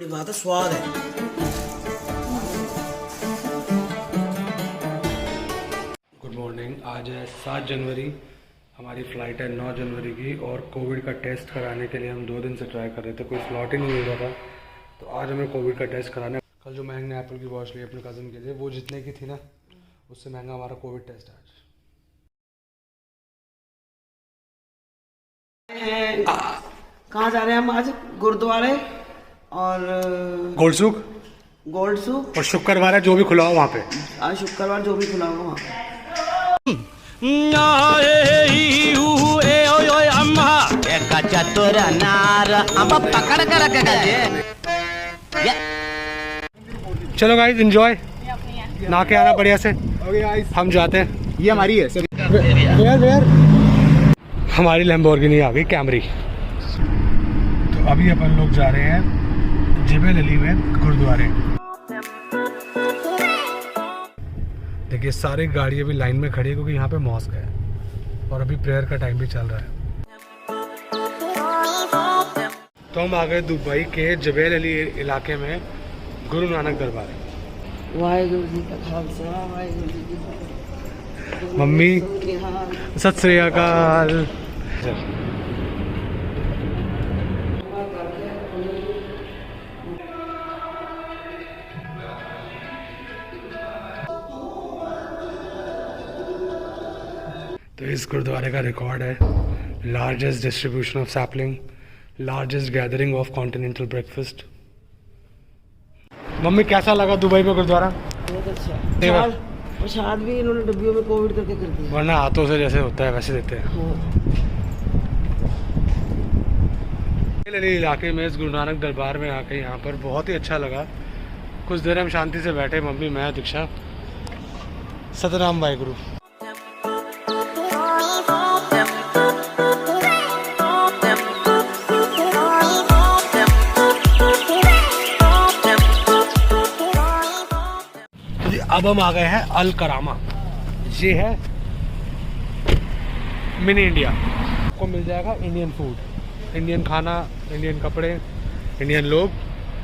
बड़ी बात है, स्वाद है। Good morning. आज है 7 जनवरी, हमारी फ़्लाइट है 9 जनवरी की और कोविड का टेस्ट कराने के लिए हम 2 दिन से ट्राई कर रहे थे, कोई स्लॉट ही नहीं मिल रहा था। तो आज हमें कोविड का टेस्ट कराना है। कल जो महंग ने एप्पल की वॉच ली अपने कज़न के लिए, वो जितने की थी ना, उससे महंगा हमारा कोविड टेस्ट है आज। कहाँ जा रहे हैं हम आज? गुरुद्वारे और गोल्ड सूक गोल्ड सूक, और शुक्रवार है जो भी खुला हो वहाँ पे। आज शुक्रवार जो भी खुला होगा वहाँ। चलो गाइस, एंजॉय, नहा के आना बढ़िया से। हम जाते हैं। ये हमारी है सर। वेयर हमारी लैम्बोर्गिनी आ गई, कैमरी। तो अभी अपन लोग जा रहे हैं जेबल अली में गुरुद्वारे। देखिए सारी गाड़ी अभी लाइन में खड़ी है क्योंकि यहाँ पे मॉस्क है और अभी प्रेयर का टाइम भी चल रहा है। तो हम आ गए दुबई के जेबल अली इलाके में गुरु नानक दरबार। वाहेगुरु जी का खालसा, वाहेगुरु जी की फतेह। मम्मी सत श्री अकाल। तो इस गुरुद्वारे का रिकॉर्ड है largest distribution of sapling, largest gathering of continental breakfast. Mummy कैसा लगा दुबई में गुरुद्वारा? बहुत अच्छा। प्रसाद भी इन्होंने डब्बियों में कोविड करके कर दिया, वरना हाथों से जैसे होता है वैसे देते हैं। इलाके में इस गुरु नानक दरबार में आके यहाँ पर बहुत ही अच्छा लगा। कुछ देर हम शांति से बैठे, मम्मी, मैं, दीक्षा। सतनाम वाहेगुरु। अब हम आ गए हैं अल करामा। ये है मिनी इंडिया। आपको मिल जाएगा इंडियन फूड, इंडियन खाना, इंडियन कपड़े, इंडियन लोग।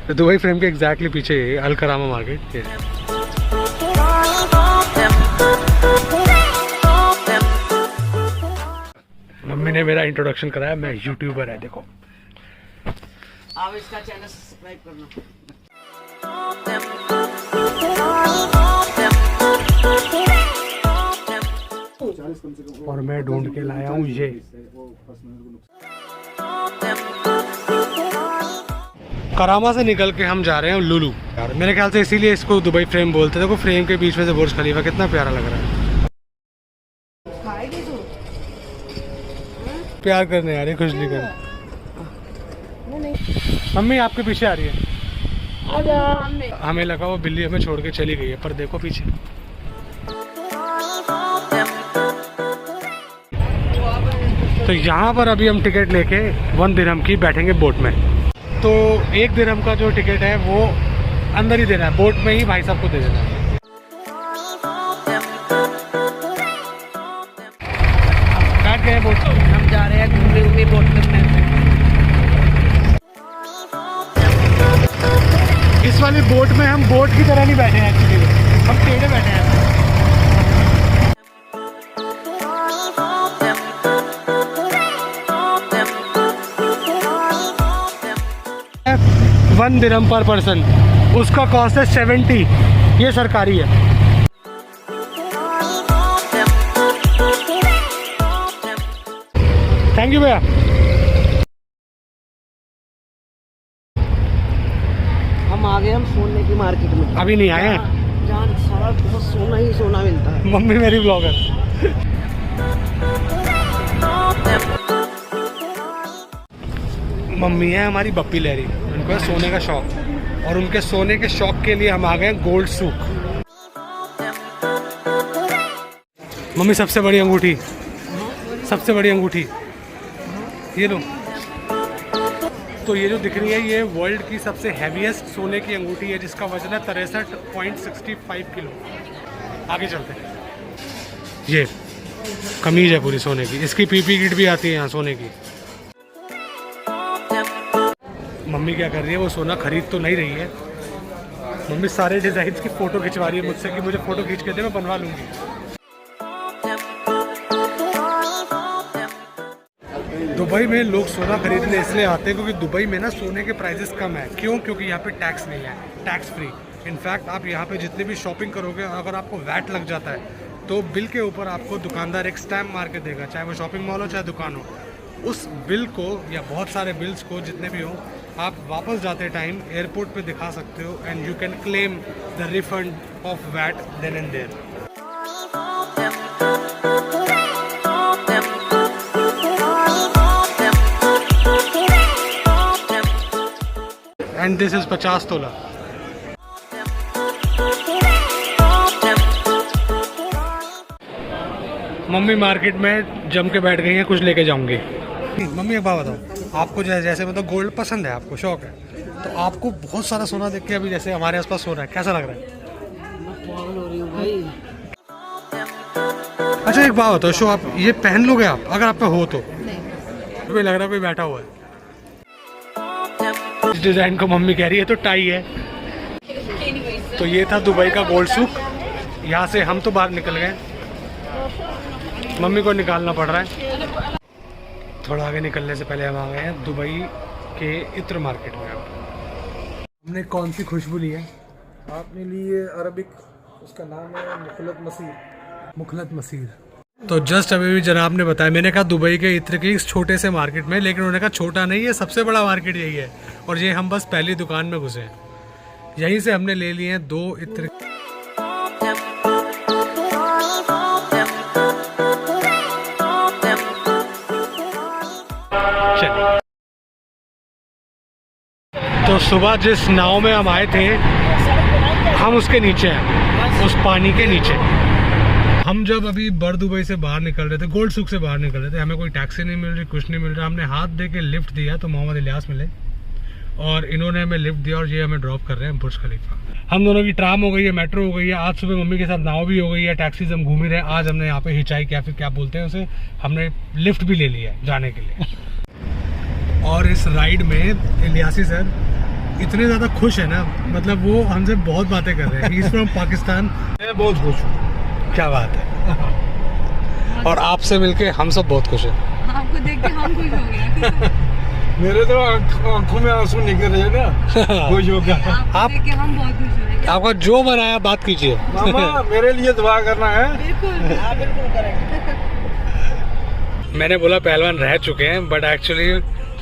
तो दुबई फ्रेम के एग्जैक्टली पीछे है अल करामा मार्केट। मम्मी ने मेरा इंट्रोडक्शन कराया, मैं यूट्यूबर है। देखो आप इसका चैनल सब्सक्राइब करना। और मैं ढूंढ के लाया हूँ ये करामा से निकल के हम जा रहे हैं लुलू। यार मेरे ख्याल से इसीलिए इसको दुबई फ्रेम बोलते थे। देखो फ्रेम के बीच में से बुर्ज खलीफा कितना प्यारा लग रहा है। प्यार करने आ रही है, खुजली करने। मम्मी आपके पीछे आ रही है। हमें लगा वो बिल्ली हमें छोड़ के चली गई है, पर देखो पीछे। तो यहाँ पर अभी हम टिकट लेके 1 दिरहम की बैठेंगे बोट में। तो 1 दिरहम का जो टिकट है वो अंदर ही देना है, बोट में ही भाई साहब को दे देना है। बैठ गए बोट, हम जा रहे हैं घूमने घूमने बोट में। इस वाली बोट में हम बोट की तरह नहीं बैठे हैं, एक्चुअली हम टेढ़े बैठे हैं। 1 दिरहम पर पर्सन, उसका कॉस्ट है 70। ये सरकारी है। थैंक यू भैया। हम आ गए, हम सोने की मार्केट में। अभी नहीं आए हैं। जहाँ सारा बहुत सोना ही सोना मिलता है। मम्मी मेरी ब्लॉगर। मम्मी है हमारी बप्पी लहरी, उनको है सोने का शौक, और उनके सोने के शौक के लिए हम आ गए गोल्ड सूक। मम्मी सबसे बड़ी अंगूठी, सबसे बड़ी अंगूठी ये लो। तो ये जो दिख रही है ये वर्ल्ड की सबसे हैवीएस्ट सोने की अंगूठी है, जिसका वजन है 63.65 किलो। आगे चलते हैं। ये कमीज है पूरी सोने की, इसकी पीपी किट भी आती है यहाँ सोने की। मम्मी क्या कर रही है, वो सोना खरीद तो नहीं रही है। मम्मी सारे डिज़ाइन की फ़ोटो खिंचवा रही है मुझसे कि मुझे फ़ोटो खींच के दे, मैं बनवा लूँगी। दुबई में लोग सोना खरीदने इसलिए आते हैं क्योंकि दुबई में ना सोने के प्राइसेस कम है। क्यों? क्योंकि यहाँ पे टैक्स नहीं है, टैक्स फ्री। इनफैक्ट आप यहाँ पे जितने भी शॉपिंग करोगे, अगर आपको वैट लग जाता है तो बिल के ऊपर आपको दुकानदार एक स्टैम्प मार के देगा, चाहे वो शॉपिंग मॉल हो चाहे दुकान हो। उस बिल को या बहुत सारे बिल्स को जितने भी हो, आप वापस जाते टाइम एयरपोर्ट पे दिखा सकते हो and you can claim the refund of VAT then and there. And this is 50 तोला। मम्मी मार्केट में जम के बैठ गई हैं, कुछ लेके जाऊंगी। मम्मी एक बात बताओ, आपको जैसे मतलब गोल्ड पसंद है, आपको शौक है, तो आपको बहुत सारा सोना देख के अभी जैसे हमारे आसपास सोना है, कैसा लग रहा है? पागल हो रही हूँ भाई। अच्छा एक बात बताओ, शो आप ये पहन लोगे आप अगर आप पे हो तो? कोई लग रहा है कोई बैठा हुआ है। इस डिज़ाइन को मम्मी कह रही है तो टाई है। तो ये था दुबई का गोल्ड सूक। यहाँ से हम तो बाहर निकल गए, मम्मी को निकालना पड़ रहा है। थोड़ा आगे निकलने से पहले हम आ गए हैं दुबई के इत्र मार्केट में। हमने कौन सी खुशबू ली है? आपने ली है अरबिक, उसका नाम है मुखलत मसीर। मुखलत मसीर। तो जस्ट अभी भी जनाब ने बताया, मैंने कहा दुबई के इत्र की इस छोटे से मार्केट में, लेकिन उन्होंने कहा छोटा नहीं है, सबसे बड़ा मार्केट यही है। और ये हम बस पहली दुकान में घुसे हैं। यहीं से हमने ले लिए हैं 2 इत्र। तो सुबह जिस नाव में हम आए थे, हम उसके नीचे हैं, उस पानी के नीचे। हम जब अभी बर दुबई से बाहर निकल रहे थे, गोल्ड सूक से बाहर निकल रहे थे, हमें कोई टैक्सी नहीं मिल रही, कुछ नहीं मिल रहा। हमने हाथ दे के लिफ्ट दिया तो मोहम्मद इलियास मिले और इन्होंने हमें लिफ्ट दिया और ये हमें ड्रॉप कर रहे हैं बुर्ज खलीफा। हम दोनों की ट्राम हो गई है, मेट्रो हो गई है, आज सुबह मम्मी के साथ नाव भी हो गई है, टैक्सीज हम घूम ही रहे हैं। आज हमने यहाँ पे हिचाई क्या फिर क्या बोलते हैं उसे, हमने लिफ्ट भी ले लिया है जाने के लिए। और इस राइड में इलियासी सर इतने ज़्यादा खुश है ना, मतलब वो हमसे बहुत बातें कर रहे हैं। He is from Pakistan. मैं बहुत खुश हूँ। क्या बात है। और आपसे मिलके हम सब बहुत खुश हैं। आपको देख के हम खुश हो गए। मेरे तो आंखों में आंसू निकल रहे हैं ना, खुश हो गया। आपको देख के हम बहुत खुश हो रहे हैं। आपका जो बनाया बात कीजिए। मामा मेरे लिए दुआ करना है। बिल्कुल, हाँ बिल्कुल करेंगे। मैंने बोला पहलवान रह चुके हैं, बट एक्चुअली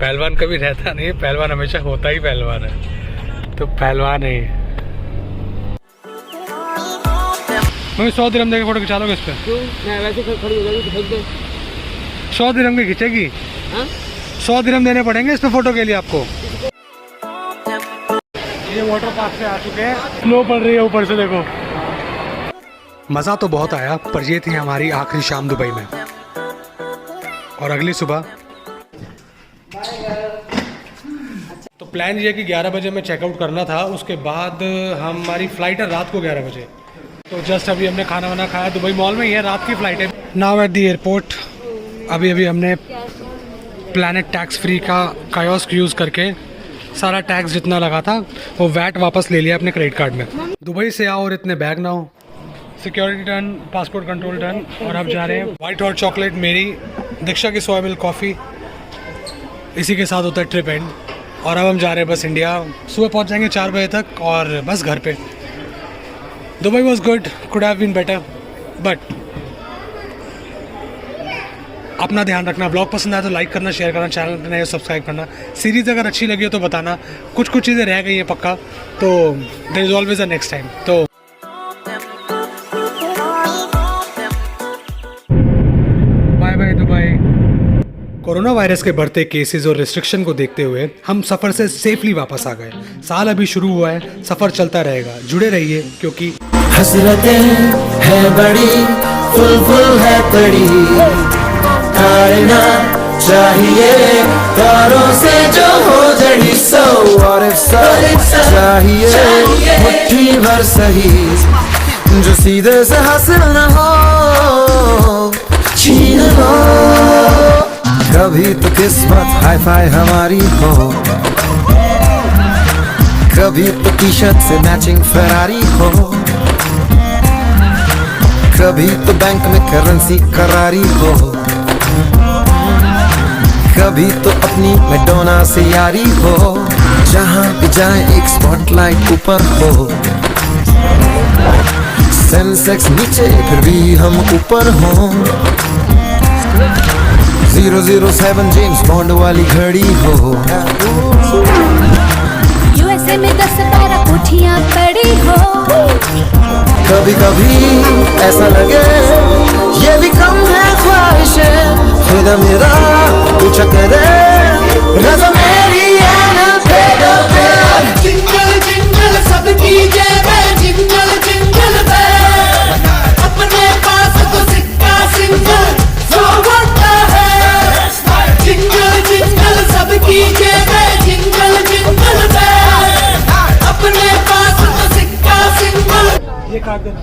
पहलवान कभी रहता नहीं, पहलवान हमेशा होता ही पहलवान है। तो पहलवान है। मम्मी 100 दिरहम देके फोटो खिंचा लोगे इस पे? क्यों? मैं वैसे खड़ी हो जाएगी तो फेंक दे। 100 दिरहम की खींचेगी? हाँ? 100 दिरहम देने पड़ेंगे इस पे फोटो के लिए आपको। ये वाटर पार्क से आ चुके हैं, स्नो पड़ रही है ऊपर से, देखो। मज़ा तो बहुत आया, पर ये थी हमारी आखिरी शाम दुबई में। और अगली सुबह तो प्लान ये है कि 11 बजे में चेकआउट करना था, उसके बाद हमारी फ़्लाइट है रात को 11 बजे। तो जस्ट अभी हमने खाना वाना खाया, दुबई मॉल में ही है, रात की फ़्लाइट है। Now at the airport. अभी हमने प्लैनेट टैक्स फ्री का कायोस्क यूज़ करके सारा टैक्स जितना लगा था वो वैट वापस ले लिया अपने क्रेडिट कार्ड में। दुबई से आओ और इतने बैग ना हो। Security done, passport control done, और अब जा रहे हैं। वाइट हॉट चॉकलेट मेरी, दीक्षा की सोया मिल्क कॉफ़ी, इसी के साथ होता है ट्रिप एंड। और अब हम जा रहे हैं बस इंडिया। सुबह पहुंच जाएंगे 4 बजे तक और बस घर पे। Dubai was good, could have been better, but अपना ध्यान रखना। ब्लॉग पसंद आया तो लाइक करना, शेयर करना, चैनल पर नए सब्सक्राइब करना। सीरीज़ अगर अच्छी लगी हो तो बताना। कुछ चीज़ें रह गई हैं पक्का, तो there is always a next time. तो bye bye Dubai. Corona virus के बढ़ते केसेस और रिस्ट्रिक्शन को देखते हुए हम सफ़र से सेफली वापस आ गए। साल अभी शुरू हुआ है, सफ़र चलता रहेगा, जुड़े रहिए क्योंकि हसरतें है बड़ी, फुल है तड़ी, कायनात चाहिए तारों से जो हो जड़ी। सो और चाहिए मुट्ठी भर सही, जो सीधे से हासिल न हो छीन लो। कभी तो किस्मत हाई फाई हमारी हो। कभी तो टी शर्ट से मैचिंग फरारी हो, कभी तो बैंक में करेंसी करारी हो, कभी तो अपनी मैडोना से यारी हो, जहां भी जाए एक स्पॉटलाइट ऊपर हो, सेंसेक्स नीचे फिर भी हम ऊपर हो, 007 जेम्स बॉन्ड वाली घड़ी हो, यूएसए में 10-12 कोठियां पड़ी हो, कभी कभी ऐसा लगे ये भी कम है ख्वाहिशें, खुदा मेरा पूछा करे रज़ा मेरी है ना pedal bell। जिंगल जिंगल सबकी जेबें जिंगल जिंगल बेल, अपने पास तो सिक्का सिंगल जो होता है। जिंगल जिंगल सबकी जेबें जिंगल जिंगल बेल, अपने पास तो सिक्का सिंगल। ये काट देना।